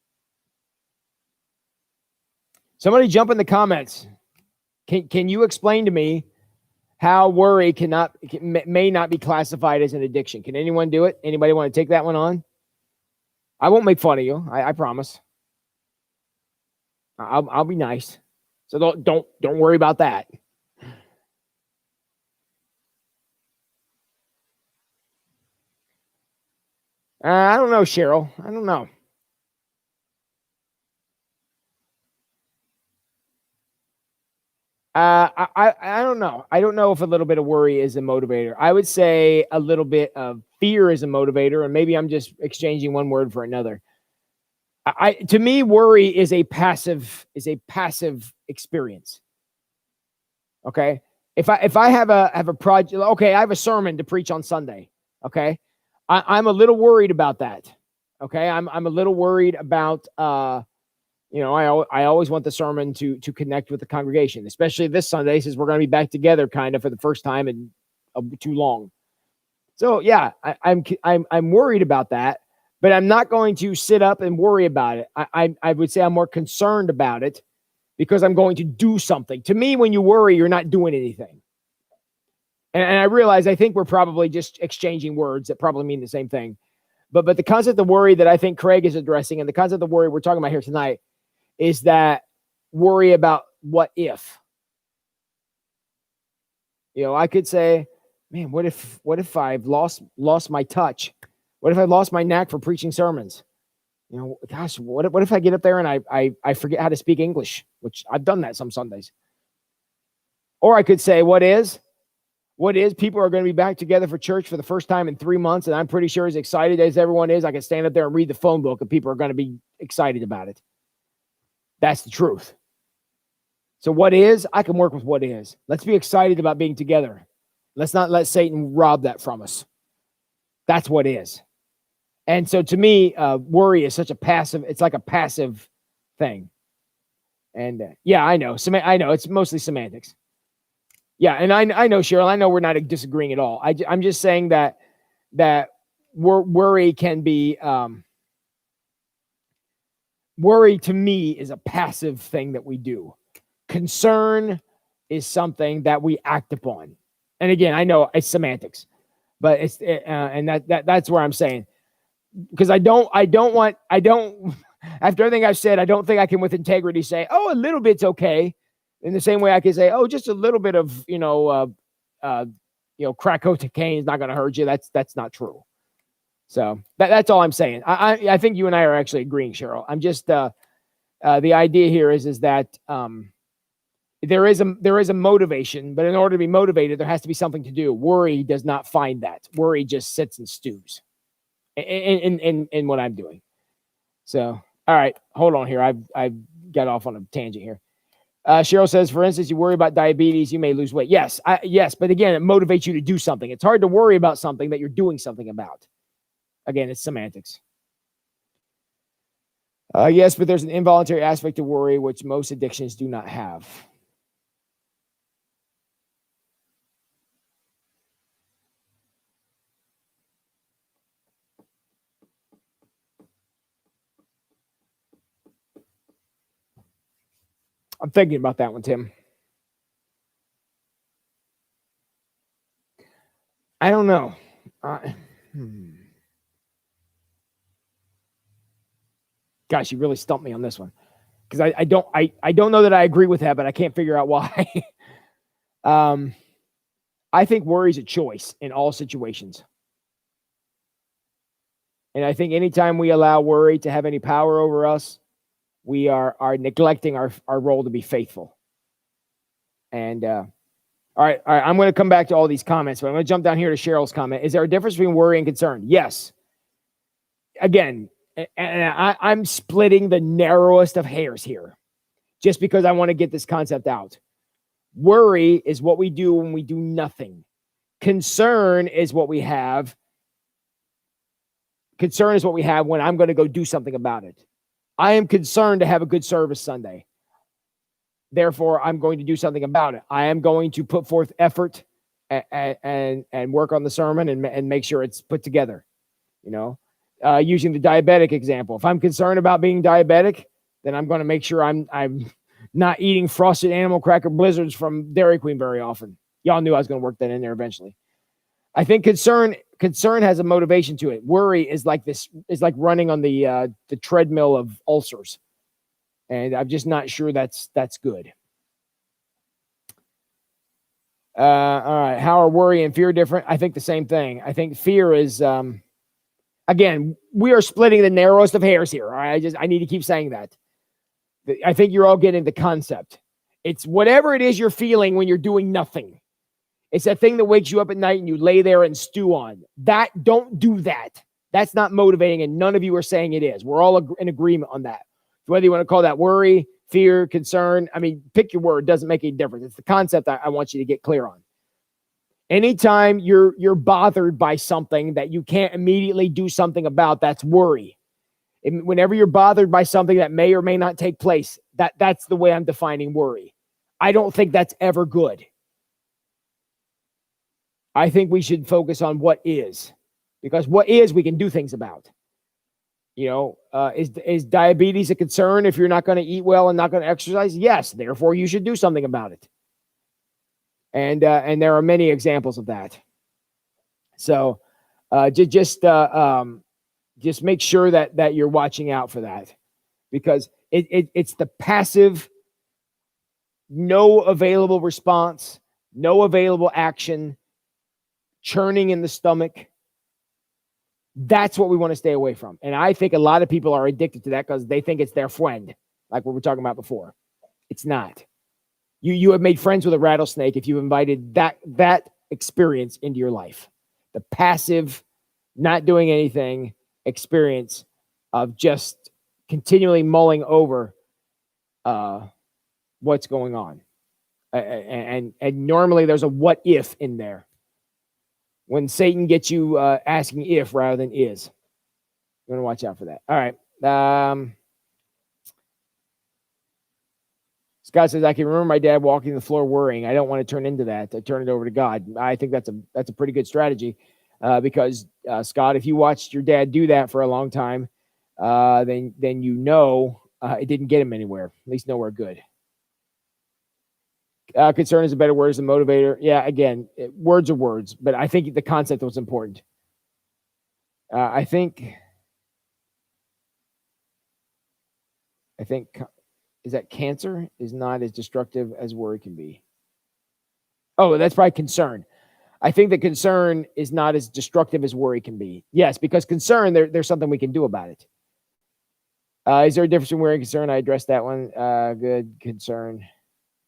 Somebody jump in the comments. Can you explain to me how worry may not be classified as an addiction? Can anyone do it? Anybody want to take that one on? I won't make fun of you. I promise. I'll be nice. So don't worry about that. I don't know, Cheryl. I don't know. I don't know. I don't know if a little bit of worry is a motivator. I would say a little bit of fear is a motivator, and maybe I'm just exchanging one word for another. To me, worry is a passive experience. Okay. If I have a project, okay, I have a sermon to preach on Sunday. Okay. I'm a little worried about that. Okay. I'm a little worried about, I always want the sermon to connect with the congregation, especially this Sunday, since we're going to be back together kind of for the first time in too long. So yeah, I'm worried about that, but I'm not going to sit up and worry about it. I would say I'm more concerned about it because I'm going to do something. To me, when you worry, you're not doing anything. And I realize, I think we're probably just exchanging words that probably mean the same thing. But the concept of worry that I think Craig is addressing, and the concept of worry we're talking about here tonight, is that worry about what if. I could say, man, what if I've lost my touch? What if I lost my knack for preaching sermons? Gosh, what if I get up there and I forget how to speak English, which I've done that some Sundays. Or I could say, what is people are going to be back together for church for the first time in 3 months, and I'm pretty sure as excited as everyone is, I can stand up there and read the phone book, and people are going to be excited about it. That's the truth. So what is, I can work with what is. Let's be excited about being together. Let's not let Satan rob that from us. That's what is. And so to me, worry is such a passive, it's like a passive thing. And yeah, I know it's mostly semantics. Yeah. And I know, Cheryl, I know we're not disagreeing at all. I'm just saying that worry can be, worry to me is a passive thing that we do. Concern is something that we act upon. And again, I know it's semantics, but and that's where I'm saying, because I don't after everything I've said, I don't think I can with integrity say, oh, a little bit's okay. In the same way I can say, oh, just a little bit of, crack cocaine is not going to hurt you. That's not true. So that's all I'm saying. I think you and I are actually agreeing, Cheryl. I'm just, the idea here is that, There is a motivation, but in order to be motivated, there has to be something to do. Worry does not find that. Worry just sits and stews in what I'm doing. So, all right, hold on here. I've got off on a tangent here. Cheryl says, for instance, you worry about diabetes, you may lose weight. Yes, but again, it motivates you to do something. It's hard to worry about something that you're doing something about. Again, it's semantics. Yes, but there's an involuntary aspect to worry, which most addictions do not have. I'm thinking about that one, Tim. I don't know. Gosh, you really stumped me on this one, because I don't know that I agree with that, but I can't figure out why. I think worry is a choice in all situations. And I think anytime we allow worry to have any power over us, we are neglecting our role to be faithful. And all right, I'm going to come back to all these comments, but I'm going to jump down here to Cheryl's comment. Is there a difference between worry and concern? Yes. Again, and I'm splitting the narrowest of hairs here, just because I want to get this concept out. Worry is what we do when we do nothing. Concern is what we have. Concern is what we have when I'm going to go do something about it. I am concerned to have a good service Sunday. Therefore, I'm going to do something about it. I am going to put forth effort and work on the sermon and make sure it's put together. You know, using the diabetic example. If I'm concerned about being diabetic, then I'm going to make sure I'm not eating frosted animal cracker blizzards from Dairy Queen very often. Y'all knew I was going to work that in there eventually. I think concern has a motivation to it. Worry is like running on the treadmill of ulcers. And I'm just not sure that's good. All right. How are worry and fear different? I think the same thing. I think fear is, again, we are splitting the narrowest of hairs here. All right. I need to keep saying that. I think you're all getting the concept. It's whatever it is you're feeling when you're doing nothing. It's that thing that wakes you up at night and you lay there and stew on. Don't do that. That's not motivating, and none of you are saying it is. We're all in agreement on that. Whether you want to call that worry, fear, concern, I mean, pick your word. Doesn't make any difference. It's the concept I want you to get clear on. Anytime you're bothered by something that you can't immediately do something about, that's worry. And whenever you're bothered by something that may or may not take place, that's the way I'm defining worry. I don't think that's ever good. I think we should focus on what is, because what is we can do things about. You know, is diabetes a concern if you're not going to eat well and not going to exercise? Yes. Therefore, you should do something about it. And there are many examples of that. So just make sure that you're watching out for that, because it's the passive, no available response, no available action, churning in the stomach. That's what we want to stay away from. And I think a lot of people are addicted to that because they think it's their friend, like what we were talking about before. It's not. You have made friends with a rattlesnake if you invited that experience into your life. The passive, not doing anything experience of just continually mulling over what's going on. And normally there's a what if in there. When Satan gets you asking if rather than is. You want to watch out for that. All right. Scott says, I can remember my dad walking the floor worrying. I don't want to turn into that. I turn it over to God. I think that's a pretty good strategy because, Scott, if you watched your dad do that for a long time, then you know it didn't get him anywhere, at least nowhere good. Concern is a better word as a motivator. Yeah, again, words are words, but I think the concept was important. I think is that cancer is not as destructive as worry can be. Oh, that's probably concern. I think that concern is not as destructive as worry can be. Yes, because concern, there's something we can do about it. Is there a difference between worry and concern? I addressed that one. Good. Concern.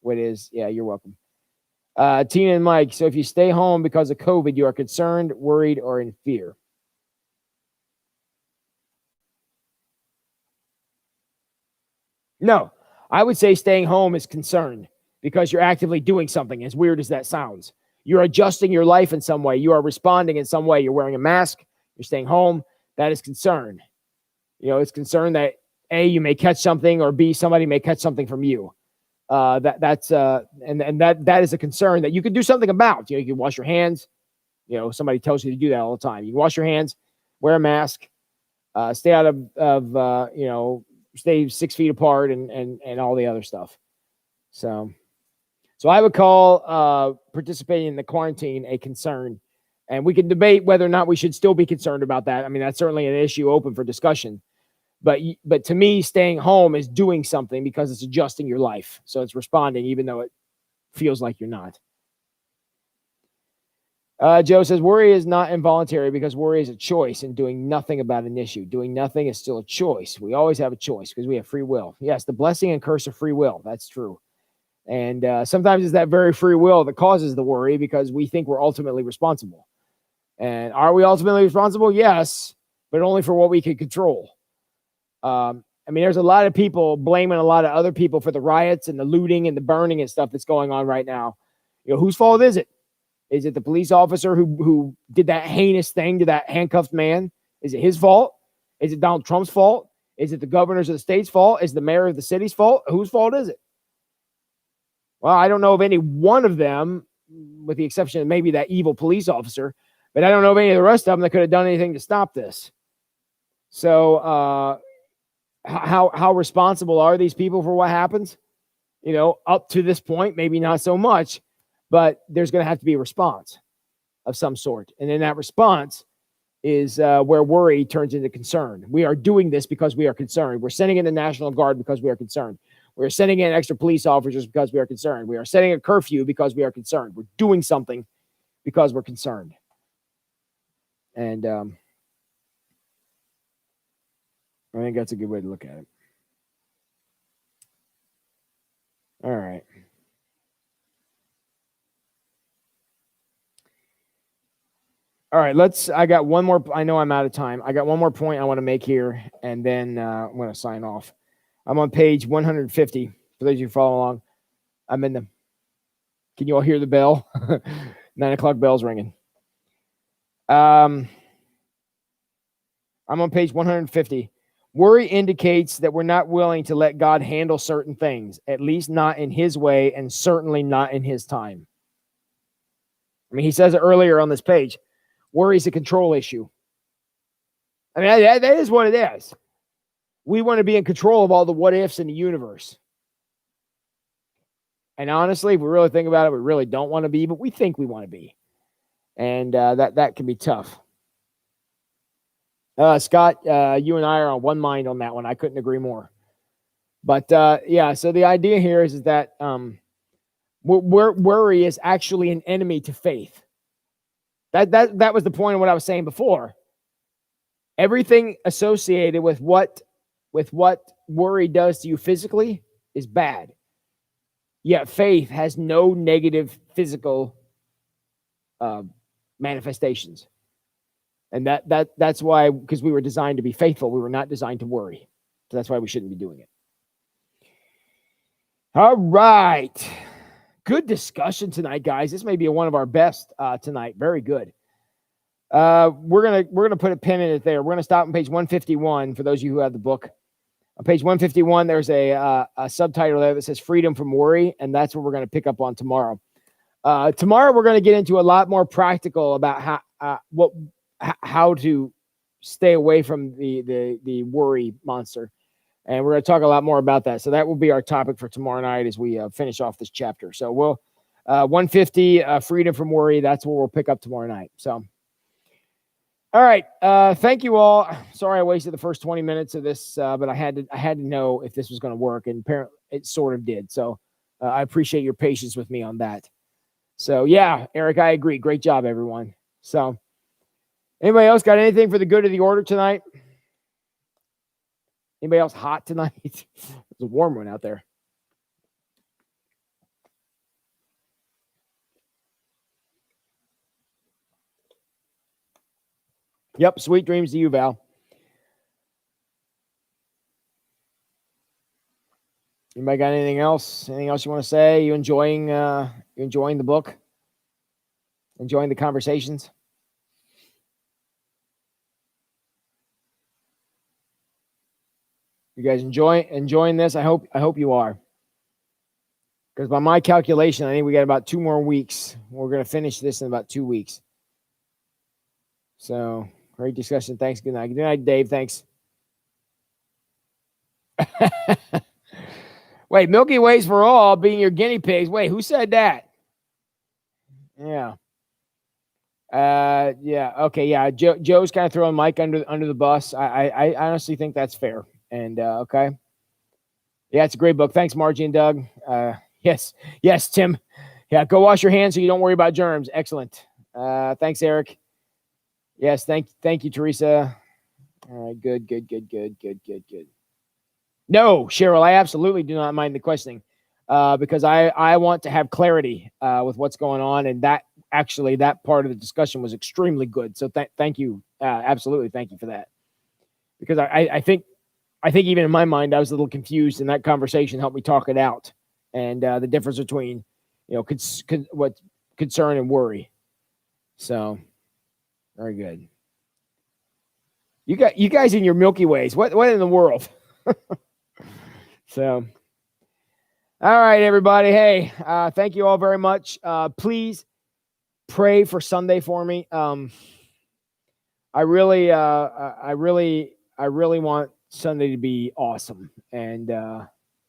what is. Yeah, you're welcome. Tina and Mike, so if you stay home because of COVID, you are concerned, worried, or in fear? No, I would say staying home is concerned because you're actively doing something, as weird as that sounds. You're adjusting your life in some way. You are responding in some way. You're wearing a mask. You're staying home. That is concern. It's concern that A, you may catch something, or B, somebody may catch something from you. That's that is a concern that you can do something about. You can wash your hands. Somebody tells you to do that all the time. You can wash your hands, wear a mask, stay out of stay 6 feet apart, and all the other stuff. So I would call participating in the quarantine a concern, and we can debate whether or not we should still be concerned about that. I mean, that's certainly an issue open for discussion. But to me, staying home is doing something because it's adjusting your life. So it's responding, even though it feels like you're not. Joe says, worry is not involuntary because worry is a choice, and doing nothing about an issue. Doing nothing is still a choice. We always have a choice because we have free will. Yes, the blessing and curse of free will. That's true. And sometimes it's that very free will that causes the worry because we think we're ultimately responsible. And are we ultimately responsible? Yes, but only for what we can control. There's a lot of people blaming a lot of other people for the riots and the looting and the burning and stuff that's going on right now. Whose fault is it? Is it the police officer who did that heinous thing to that handcuffed man? Is it his fault? Is it Donald Trump's fault? Is it the governors of the state's fault? Is it the mayor of the city's fault? Whose fault is it? Well, I don't know of any one of them, with the exception of maybe that evil police officer, but I don't know of any of the rest of them that could have done anything to stop this. So, how responsible are these people for what happens? Up to this point, maybe not so much, but there's going to have to be a response of some sort. And then that response is where worry turns into concern. We are doing this because we are concerned. We're sending in the National Guard because we are concerned. We're sending in extra police officers because we are concerned. We are setting a curfew because we are concerned. We're doing something because we're concerned. And I think that's a good way to look at it. All right. All right, I got one more. I know I'm out of time. I got one more point I want to make here, and then I'm going to sign off. I'm on page 150. For those of you who follow along, I'm in the. Can you all hear the bell? 9 o'clock bell's ringing. I'm on page 150. Worry indicates that we're not willing to let God handle certain things, at least not in his way, and certainly not in his time. He says it earlier on this page. Worry is a control issue. That is what it is. We want to be in control of all the what ifs in the universe. And honestly, if we really think about it, we really don't want to be, but we think we want to be. And that can be tough. Scott, you and I are on one mind on that one. I couldn't agree more. But so the idea here is that worry is actually an enemy to faith. That was the point of what I was saying before. Everything associated with what worry does to you physically is bad. Yet faith has no negative physical manifestations. And that's why, because we were designed to be faithful, we were not designed to worry. So that's why we shouldn't be doing it. All right. Good discussion tonight, guys. This may be one of our best tonight. Very good. We're gonna put a pin in it there. We're gonna stop on page 151 for those of you who have the book. On page 151, there's a subtitle there that says "Freedom from Worry," and that's what we're gonna pick up on tomorrow. Tomorrow, we're gonna get into a lot more practical about how to stay away from the worry monster. And we're going to talk a lot more about that. So that will be our topic for tomorrow night as we finish off this chapter. So we'll 150, freedom from worry. That's what we'll pick up tomorrow night. So, all right. Thank you all. Sorry I wasted the first 20 minutes of this, but I had to know if this was going to work, and apparently it sort of did. So I appreciate your patience with me on that. So yeah, Eric, I agree. Great job, everyone. So anybody else got anything for the good of the order tonight? Anybody else hot tonight? It's a warm one out there. Yep. Sweet dreams to you, Val. Anybody got anything else? Anything else you want to say? You enjoying the book? Enjoying the conversations? You guys enjoying this? I hope you are. Because by my calculation, I think we got about 2 more weeks. We're going to finish this in about 2 weeks. So, great discussion. Thanks. Good night. Good night, Dave. Thanks. Wait, Milky Ways for all being your guinea pigs. Wait, who said that? Yeah. Yeah. Okay. Yeah. Joe's kind of throwing Mike under the bus. I honestly think that's fair. And okay. Yeah, it's a great book. Thanks, Margie and Doug. Yes, Tim. Yeah, go wash your hands so you don't worry about germs. Excellent. Thanks, Eric. Yes, thank you, Teresa. All right, good. No, Cheryl, I absolutely do not mind the questioning, because I want to have clarity with what's going on, and that part of the discussion was extremely good. So thank you, absolutely, thank you for that, because I think even in my mind I was a little confused, and that conversation helped me talk it out, and the difference between what concern and worry. So very good. You guys in your Milky Ways. What in the world? So, all right, everybody. Hey, thank you all very much. Please pray for Sunday for me. I really want Sunday to be awesome, and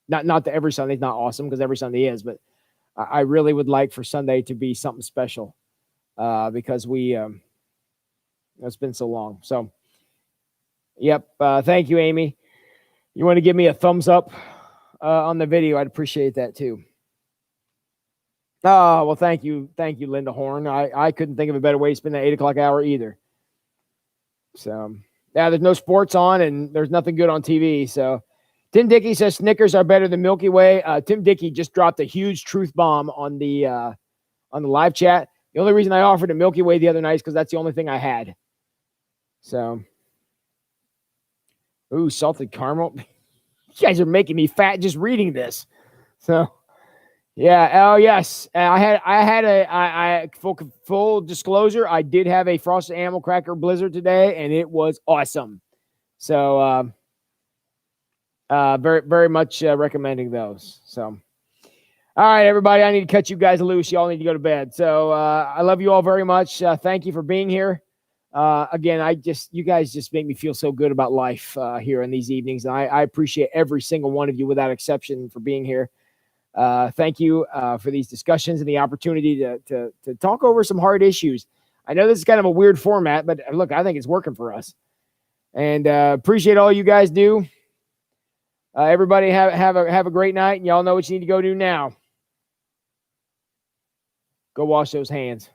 not that every Sunday's not awesome, because every Sunday is, but I really would like for Sunday to be something special, because it's been so long. So, yep. Thank you, Amy. You want to give me a thumbs up on the video? I'd appreciate that too. Oh, well, thank you, Linda Horn. I couldn't think of a better way to spend that 8 o'clock hour either. So, yeah, there's no sports on, and there's nothing good on TV. So, Tim Dickey says Snickers are better than Milky Way. Tim Dickey just dropped a huge truth bomb on the live chat. The only reason I offered a Milky Way the other night is because that's the only thing I had. So, ooh, salted caramel. You guys are making me fat just reading this. So, yeah. Oh, yes. I full disclosure. I did have a Frosted Animal Cracker Blizzard today, and it was awesome. So, very, very much recommending those. So, all right, everybody. I need to cut you guys loose. Y'all need to go to bed. So, I love you all very much. Thank you for being here. Again, you guys just make me feel so good about life here in these evenings. And I appreciate every single one of you without exception for being here. Thank you for these discussions and the opportunity to talk over some hard issues. I know this is kind of a weird format, but look, I think it's working for us. And appreciate all you guys do. Everybody have a great night, and y'all know what you need to go do now. Go wash those hands.